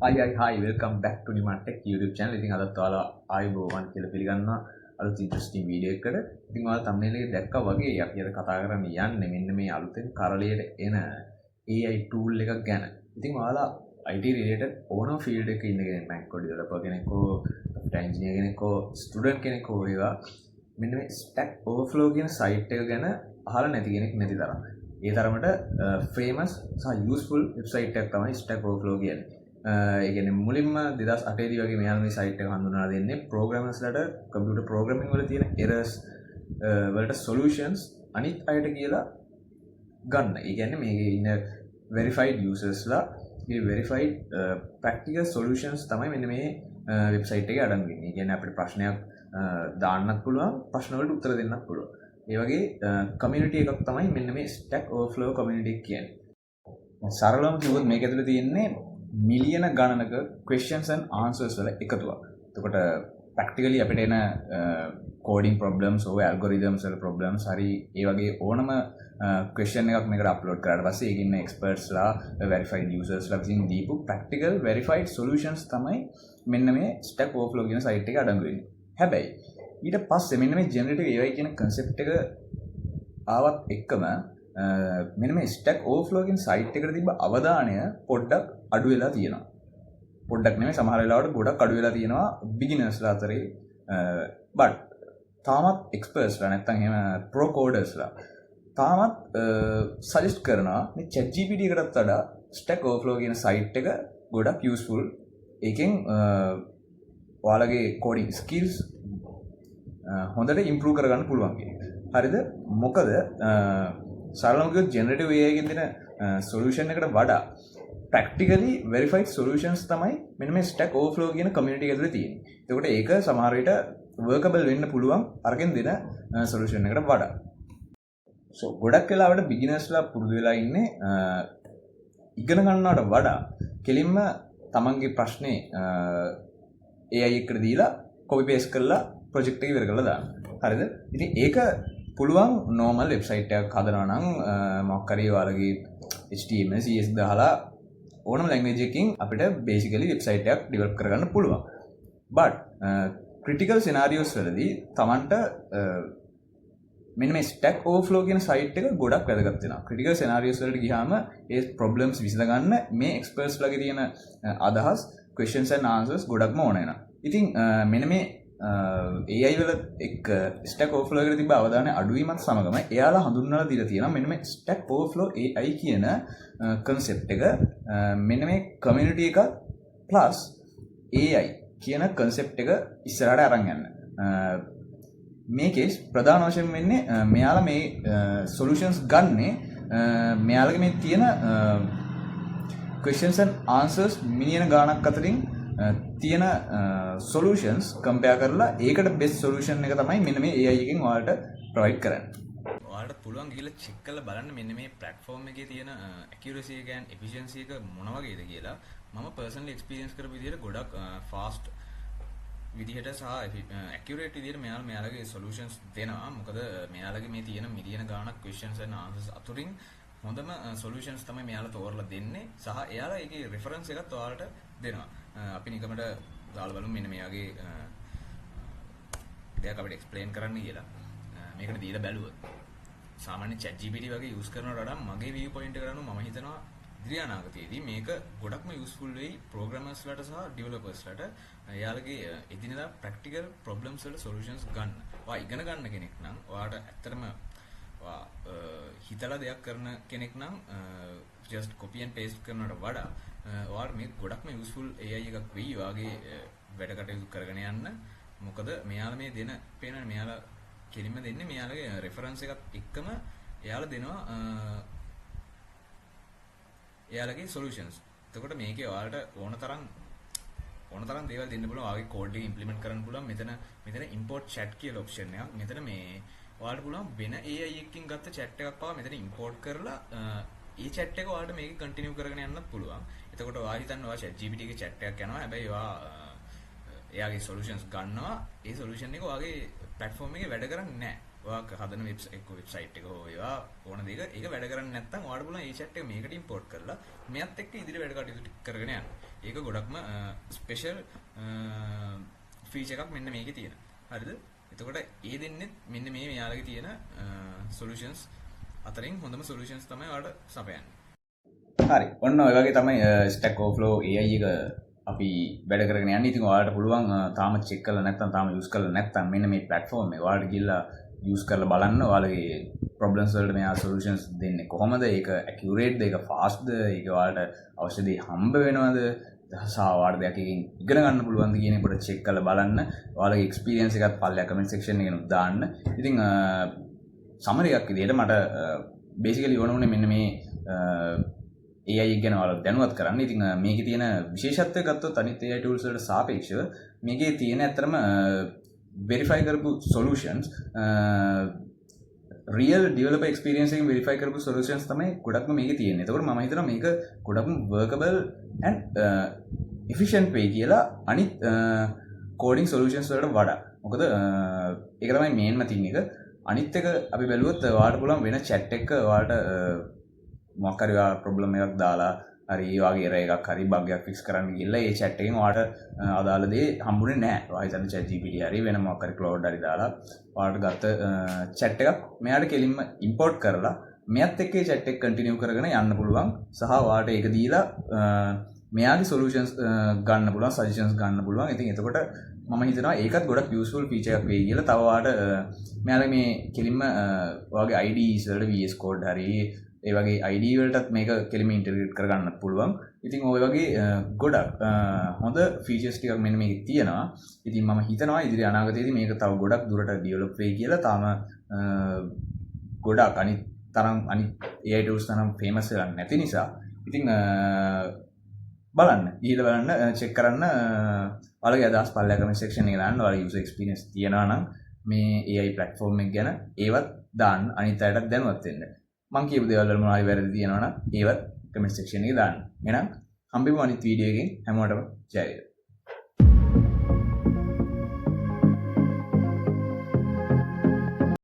Hi, welcome back to Niman Tech YouTube channel. ඉතින් අදත් ඔයාලා ආයුබෝවන් කියලා පිළිගන්නවා අලුත් ඉන්ටරෙස්ටිං වීඩියෝ එකකට. ඉතින් ඔයාලා thumbnail එකේ දැක්කා වගේ අපි අද කතා කරන්න යන්නේ මෙන්න මේ අලුතෙන් කරලියට එන AI tool එකක් ගැන. ඉතින් ඔයාලා IT related ඕනම field එකක ඉන්න කෙනෙක් Mac developer කෙනෙක් හෝ software engineer කෙනෙක් හෝ student කෙනෙක් හෝ වේවා මෙන්න මේ Stack Overflow කියන site එක ගැන අහලා නැති කෙනෙක් නැති තරම්. ඒ තරමට famous සහ useful website එකක් තමයි Stack Overflow කියන්නේ. ඒ කියන්නේ මුලින්ම 2008 දී වගේ මෙයාලා මේ site එක හඳුන්වලා දෙන්නේ programmersලට computer programming වල තියෙන errors වලට solutions අනිත් අයට කියලා ගන්න. ඒ කියන්නේ මේකේ ඉන්න verified usersලා මේ verified practical solutions තමයි මෙන්න මේ website එකේ අඩංගු වෙන්නේ. ඒ කියන්නේ අපිට ප්‍රශ්නයක් දාන්නත් පුළුවන්, ප්‍රශ්න වලට උත්තර දෙන්නත් පුළුවන්. ඒ වගේ community එකක් තමයි මෙන්න මේ Stack Overflow community එක කියන්නේ. සරලවම කිව්වොත් මේක ඇතුලේ තියෙන්නේ මිලියන ගණනක questions and answers වල එකතුවක්. එතකොට practically අපිට එන coding problems or algorithms වල problems හරි ඒ වගේ ඕනම question එකක් මේකට upload කරාට පස්සේ ඒකේ ඉන්න experts ලා verified users ලා විසින් දීපු practical verified solutions තමයි මෙන්න මේ Stack Overflow කියන site එකේ අඩංගු වෙන්නේ. හැබැයි ඊට පස්සේ මෙන්න මේ generative AI කියන concept එක ආවත් එක්කම මෙන්න මේ Stack Overflow කියන site එකට තිබ්බ අවධානය පොඩ්ඩක් අඩු වෙලා තියෙනවා. පොඩ්ඩක් නෙමෙයි සමහර වෙලාවට ගොඩක් අඩු වෙලා තියෙනවා beginners ලා අතරේ. but තාමත් experts ලා නැත්නම් එහෙම pro coders ලා තාමත් suggest කරනවා මේ ChatGPT එකටත් වඩා Stack Overflow කියන site එක ගොඩක් useful. ඒකෙන් ඔයාලගේ coding skills හොඳට improve කරගන්න පුළුවන් කියන එක. හරිද? මොකද සරලවම කිව්වොත් generative AI එකෙන් දෙන solution එකට වඩා practically verified solutions තමයි මෙන්න මේ Stack Overflow කියන community එක ඇතුලේ තියෙන්නේ. එතකොට ඒක සමහර විට workable වෙන්න පුළුවන් අරගෙන දෙන solution එකට වඩා. so ගොඩක් වෙලාවට beginners ලා පුරුදු වෙලා ඉන්නේ ඉගෙන ගන්නවට වඩා කෙලින්ම තමන්ගේ ප්‍රශ්නේ AI එකට දීලා copy paste කරලා project එක ඉවර කරලා දාන්න. හරිද? ඉතින් ඒක පුළුවන් normal website එකක් හදනවා නම් මොකක් හරි ඔයාලගේ HTML CSS දාලා ඕනම language එකකින් අපිට basically website එකක් develop කරගන්න පුළුවන්. but critical scenarios වලදී Tamanට මෙන්න මේ Stack Overflow කියන site එක ගොඩක් වැදගත් වෙනවා. critical scenarios වලට ගියාම ඒ problems විසඳගන්න මේ experts ලගේ තියෙන අදහස් questions and answers ගොඩක්ම ඕන වෙනවා. ඉතින් මෙන්න මේ AI වල එක් Stack Overflow එකට තිබ්බ අවධානය අඩුවීමත් සමගම එයාලා හඳුන්වලා දීලා තියෙනවා මෙන්න මේ Stack Overflow AI කියන concept එක මෙන්න මේ community එක plus AI කියන concept එක ඉස්සරහට අරන් යන්න. මේකේ ප්‍රධාන වශයෙන් වෙන්නේ මෙයාලා මේ solutions ගන්නේ මෙයාලගේ මේ තියෙන questions and answers මිලියන ගාණක් අතරින් තියෙන solutions compare කරලා ඒකට best solution එක තමයි මෙන්න මේ AI එකෙන් ඔයාලට provide කරන්නේ. ඔයාලට පුළුවන් ගිහලා check කරලා බලන්න මෙන්න මේ platform එකේ තියෙන accuracy එක and efficiency එක මොන වගේද කියලා. මම personally experience කරපු විදිහට ගොඩක් fast විදිහට සහ accurate විදිහට මෙයාලගේ solutions දෙනවා. මොකද මෙයාලගේ මේ තියෙන මිලියන ගාණක් questions and answers අතුරින් හොඳම solutions තමයි මෙයාලා තෝරලා දෙන්නේ සහ එයාලා ඒකේ reference එකත් ඔයාලට දෙනවා. අපි නිකමට දාලා බලමු මෙන්න මේ වගේ දෙයක් අපිට explain කරන්න කියලා. මේකට දීලා බැලුවොත් සාමාන්‍ය ChatGPT වගේ use කරනවට වඩා මගේ view point එක ගන්න මම හිතනවා ඉදිරි අනාගතයේදී මේක ගොඩක්ම useful වෙයි programmers ලට සහ developers ලට. එයාලගේ එදිනෙදා practical problems වල solutions ගන්න. ඔයා ඉගෙන ගන්න කෙනෙක් නම් ඔයාට ඇත්තටම හිතලා දෙයක් කරන කෙනෙක් නම් just copy and paste කරනවට වඩා ඔයාලට මේක ගොඩක්ම useful AI එකක් වෙයි ඔයාගේ වැඩ කටයුතු කරගෙන යන්න. මොකද මෙයාලා මේ දෙන පේනවනේ මෙයාලා කෙලින්ම දෙන්නේ මෙයාලගේ reference එකත් එක්කම එයාලා දෙනවා එයාලගේ solutions. එතකොට මේකේ ඔයාලට ඕන තරම් දේවල් දෙන්න පුළුවන්. ඔයාගේ code එක implement කරන්න පුළුවන්. මෙතන import chat කියලා option එකක්. මෙතන මේ ඔයාලට පුළුවන් වෙන AI එකකින් ගත්ත chat එකක් පාවා මෙතන import කරලා ඒ chat එක ඔයාලට මේක continue කරගෙන යන්නත් පුළුවන්. එතකොට ඔයා හිතන්න ඔයා ChatGPT එකේ chat එකක් යනවා. හැබැයි ඔයා එයාගේ solutions ගන්නවා. ඒ solution එක ඔයාගේ platform එකේ වැඩ කරන්නේ නැහැ. ඔයා හදන වෙබ්සයිට් එක හෝ ඒවා ඕන දෙයක ඒක වැඩ කරන්නේ නැත්නම් ඔයාලට පුළුවන් ඒ chat එක මේකට import කරලා මෙයත් එක්ක ඉදිරි වැඩ කටයුතු කරගෙන යන්න. ඒක ගොඩක්ම ස්පෙෂල් ෆීචර් එකක් මෙන්න මේකේ තියෙන. හරිද? එතකොට ඒ දෙන්නේ මෙන්න මේ මෙයාලගේ තියෙන සොලියුෂන්ස් අතරින් හොඳම සොලියුෂන්ස් තමයි ඔයාලට සපයන්නේ. හරි. ඔන්න ඔය වගේ තමයි Stack Overflow AI එක අපි වැඩ කරගෙන යන්නේ. ඉතින් ඔයාලට පුළුවන් තාම චෙක් කරලා නැත්නම් තාම යූස් කරලා නැත්නම් මෙන්න මේ platform එක ඔයාලට ගිහලා යූස් කරලා බලන්න. ඔයාලගේ problems වලට මෙයා solutions දෙන්නේ කොහොමද? ඒක accurate ද? ඒක fast ද? ඒක ඔයාලට අවශ්‍ය දේ හම්බ වෙනවද? සාවාඩ දෙයක් එකකින් ඉගෙන ගන්න පුළුවන්ද කියන එක පොඩ්ඩක් චෙක් කරලා බලන්න. ඔයාලගේ experience එකත් පල්ලෙහා comment section එකේ දාන්න. ඉතින් summary එකක් විදිහට මට basically ඕන වුණේ මෙන්න මේ AI ගැන ඔයාලට දැනුවත් කරන්න. ඉතින් මේකේ තියෙන විශේෂත්වය ගත්තොත් අනිත් AI tools වලට සාපේක්ෂව මේකේ තියෙන ඇත්තටම verify කරපු solutions real developer experience එකෙන් verify කරපු solutions තමයි ගොඩක්ම මේකේ තියෙන්නේ. ඒකෝර මම හිතනවා මේක ගොඩක්ම workable and efficient way කියලා අනිත් coding solutions වලට වඩා. මොකද ඒක තමයි main thing එක. අනිත් එක අපි බැලුවොත් ඔයාලට පුළුවන් වෙන chat එක ඔයාලට මොකක් හරි ප්‍රොබ්ලම් එකක් දාලා හරි ඒ වගේ error එකක් හරි බග් එකක් fix කරන්න ගිහලා ඒ chat එකෙන් ඔයාලට අදාළ දේ හම්බුනේ නැහැ. ඔයා හිතන්න chat GPT හරි වෙන මොකක් හරි cloud හරි දාලා ඔයාලට ගත්ත chat එකක් මෙයාට කෙලින්ම import කරලා මෙයත් එක්ක ඒ chat එක continue කරගෙන යන්න පුළුවන්. සහ ඔයාලට ඒක දීලා මෙයාගේ solutions ගන්න පුළුවන්, suggestions ගන්න පුළුවන්. ඉතින් එතකොට මම හිතනවා ඒකත් ගොඩක් useful feature එකක් වෙයි කියලා. තව ඔයාලට මෙයාලා මේ කෙලින්ම ඔයාගේ IDs වලට VS Code හරි ඒ වගේ ID වලටත් මේක කෙලින්ම ඉන්ටිග්‍රේට් කරගන්න පුළුවන්. ඉතින් ඔය වගේ ගොඩක් හොඳ ෆීචර්ස් ටිකක් මෙන්න මේකේ තියෙනවා. ඉතින් මම හිතනවා ඉදිරි අනාගතයේදී මේක තව ගොඩක් දුරට ඩෙවලොප් වෙයි කියලා. තාම ගොඩක් අනිත් AI tools තරම් famous වෙලා නැති නිසා. ඉතින් බලන්න, ගිහලා බලන්න, චෙක් කරන්න. ඔයාලගේ අදහස් පල්ලෙහා comment section එකේ දාන්න. ඔයාලගේ user experience තියනවා නම් මේ AI platform එක ගැන ඒවත් දාන්න. අනිත් අයටත් දැනුවත් වෙන්න. මං කියපු දේවල් වල මොනවාරි වැරදි තියෙනවා නම් ඒවත් comment section එකේ දාන්න. එහෙනම් හම්බෙමු අනිත් වීඩියෝ එකකින්. හැමෝටම ජය වේවා.